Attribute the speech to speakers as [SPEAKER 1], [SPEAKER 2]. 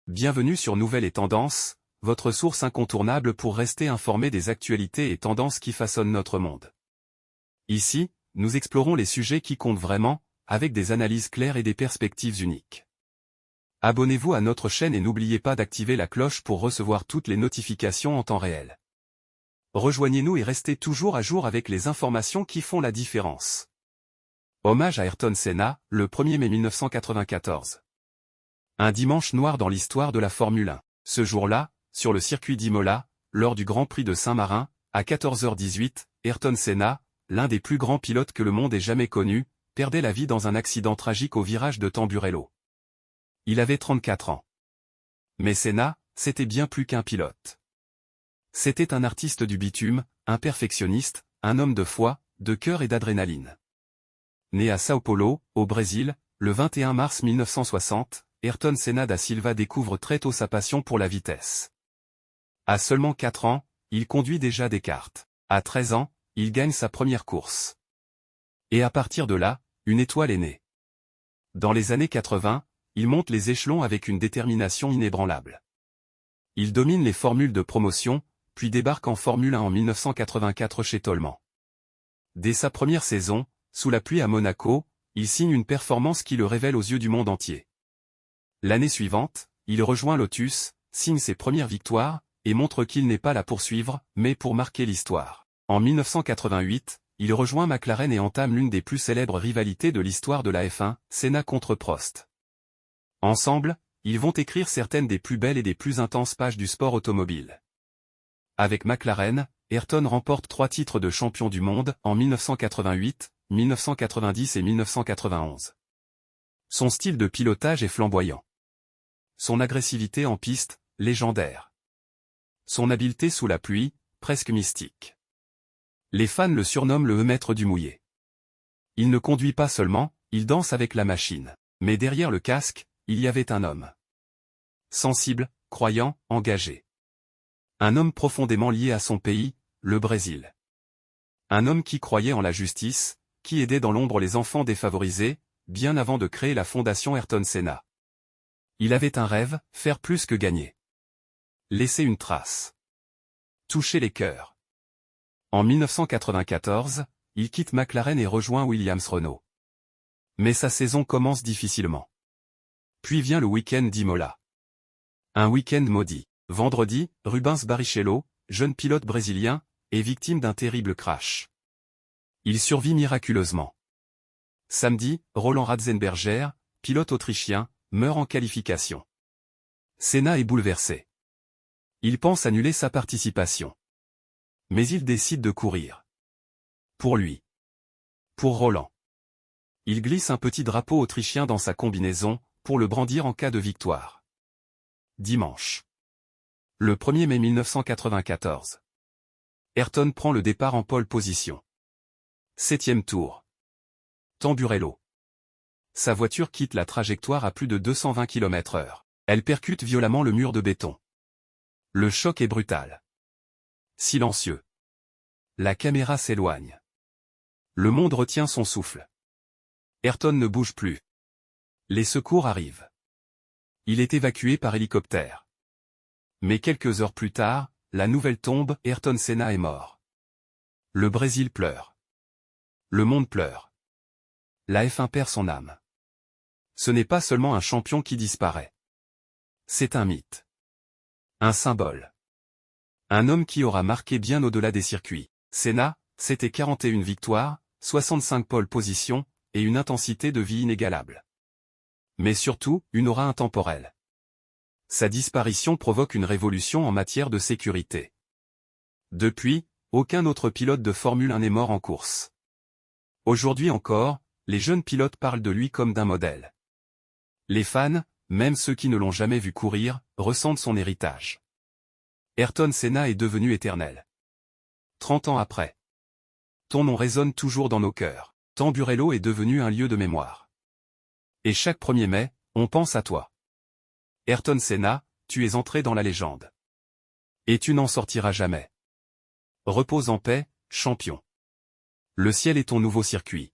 [SPEAKER 1] Bienvenue sur Nouvelles et Tendances, votre source incontournable pour rester informé des actualités et tendances qui façonnent notre monde. Ici, nous explorons les sujets qui comptent vraiment, avec des analyses claires et des perspectives uniques. Abonnez-vous à notre chaîne et n'oubliez pas d'activer la cloche pour recevoir toutes les notifications en temps réel. Rejoignez-nous et restez toujours à jour avec les informations qui font la différence. Hommage à Ayrton Senna, le 1er mai 1994. Un dimanche noir dans l'histoire de la Formule 1. Ce jour-là, sur le circuit d'Imola, lors du Grand Prix de Saint-Marin, à 14h18, Ayrton Senna, l'un des plus grands pilotes que le monde ait jamais connu, perdait la vie dans un accident tragique au virage de Tamburello. Il avait 34 ans. Mais Senna, c'était bien plus qu'un pilote. C'était un artiste du bitume, un perfectionniste, un homme de foi, de cœur et d'adrénaline. Né à Sao Paulo, au Brésil, le 21 mars 1960, Ayrton Senna da Silva découvre très tôt sa passion pour la vitesse. À seulement 4 ans, il conduit déjà des karts. À 13 ans, il gagne sa première course. Et à partir de là, une étoile est née. Dans les années 80, il monte les échelons avec une détermination inébranlable. Il domine les formules de promotion, puis débarque en Formule 1 en 1984 chez Toleman. Dès sa première saison, sous la pluie à Monaco, il signe une performance qui le révèle aux yeux du monde entier. L'année suivante, il rejoint Lotus, signe ses premières victoires, et montre qu'il n'est pas là pour suivre, mais pour marquer l'histoire. En 1988, il rejoint McLaren et entame l'une des plus célèbres rivalités de l'histoire de la F1, Senna contre Prost. Ensemble, ils vont écrire certaines des plus belles et des plus intenses pages du sport automobile. Avec McLaren, Ayrton remporte 3 titres de champion du monde en 1988, 1990 et 1991. Son style de pilotage est flamboyant. Son agressivité en piste, légendaire. Son habileté sous la pluie, presque mystique. Les fans le surnomment le maître du mouillé. Il ne conduit pas seulement, il danse avec la machine. Mais derrière le casque, il y avait un homme. Sensible, croyant, engagé. Un homme profondément lié à son pays, le Brésil. Un homme qui croyait en la justice, qui aidait dans l'ombre les enfants défavorisés, bien avant de créer la fondation Ayrton Senna. Il avait un rêve, faire plus que gagner. Laisser une trace. Toucher les cœurs. En 1994, il quitte McLaren et rejoint Williams-Renault. Mais sa saison commence difficilement. Puis vient le week-end d'Imola. Un week-end maudit. Vendredi, Rubens Barrichello, jeune pilote brésilien, est victime d'un terrible crash. Il survit miraculeusement. Samedi, Roland Ratzenberger, pilote autrichien, meurt en qualification. Senna est bouleversé. Il pense annuler sa participation. Mais il décide de courir. Pour lui. Pour Roland. Il glisse un petit drapeau autrichien dans sa combinaison, pour le brandir en cas de victoire. Dimanche. Le 1er mai 1994. Ayrton prend le départ en pole position. 7e tour. Tamburello. Sa voiture quitte la trajectoire à plus de 220 km/h. Elle percute violemment le mur de béton. Le choc est brutal. Silencieux. La caméra s'éloigne. Le monde retient son souffle. Ayrton ne bouge plus. Les secours arrivent. Il est évacué par hélicoptère. Mais quelques heures plus tard, la nouvelle tombe, Ayrton Senna est mort. Le Brésil pleure. Le monde pleure. La F1 perd son âme. Ce n'est pas seulement un champion qui disparaît. C'est un mythe. Un symbole. Un homme qui aura marqué bien au-delà des circuits. Senna, c'était 41 victoires, 65 pole positions, et une intensité de vie inégalable. Mais surtout, une aura intemporelle. Sa disparition provoque une révolution en matière de sécurité. Depuis, aucun autre pilote de Formule 1 n'est mort en course. Aujourd'hui encore, les jeunes pilotes parlent de lui comme d'un modèle. Les fans, même ceux qui ne l'ont jamais vu courir, ressentent son héritage. Ayrton Senna est devenu éternel. 30 ans après. Ton nom résonne toujours dans nos cœurs. Tamburello est devenu un lieu de mémoire. Et chaque 1er mai, on pense à toi. Ayrton Senna, tu es entré dans la légende. Et tu n'en sortiras jamais. Repose en paix, champion. Le ciel est ton nouveau circuit.